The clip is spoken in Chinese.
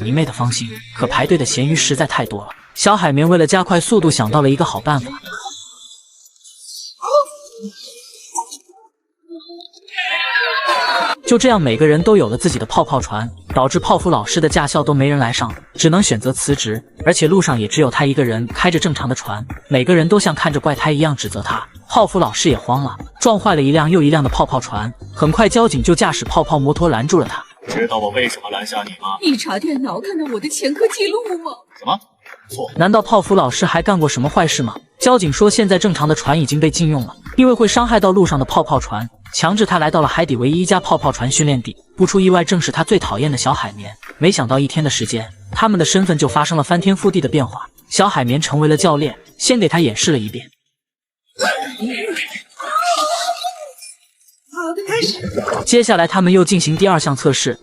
迷妹的芳心，可排队的咸鱼实在太多了。小海绵为了加快速度，想到了一个好办法。就这样，每个人都有了自己的泡泡船，导致泡芙老师的驾校都没人来上，只能选择辞职。而且路上也只有他一个人开着正常的船，每个人都像看着怪胎一样指责他。泡芙老师也慌了，撞坏了一辆又一辆的泡泡船。很快，交警就驾驶泡泡摩托拦住了他。知道我为什么拦下你吗？你查电脑看到我的前科记录吗？什么？错？难道泡芙老师还干过什么坏事吗？交警说，现在正常的船已经被禁用了，因为会伤害到路上的泡泡船。强制他来到了海底唯一一家泡泡船训练地，不出意外，正是他最讨厌的小海绵。没想到一天的时间，他们的身份就发生了翻天覆地的变化。小海绵成为了教练，先给他演示了一遍。好的，开始。接下来他们又进行第二项测试。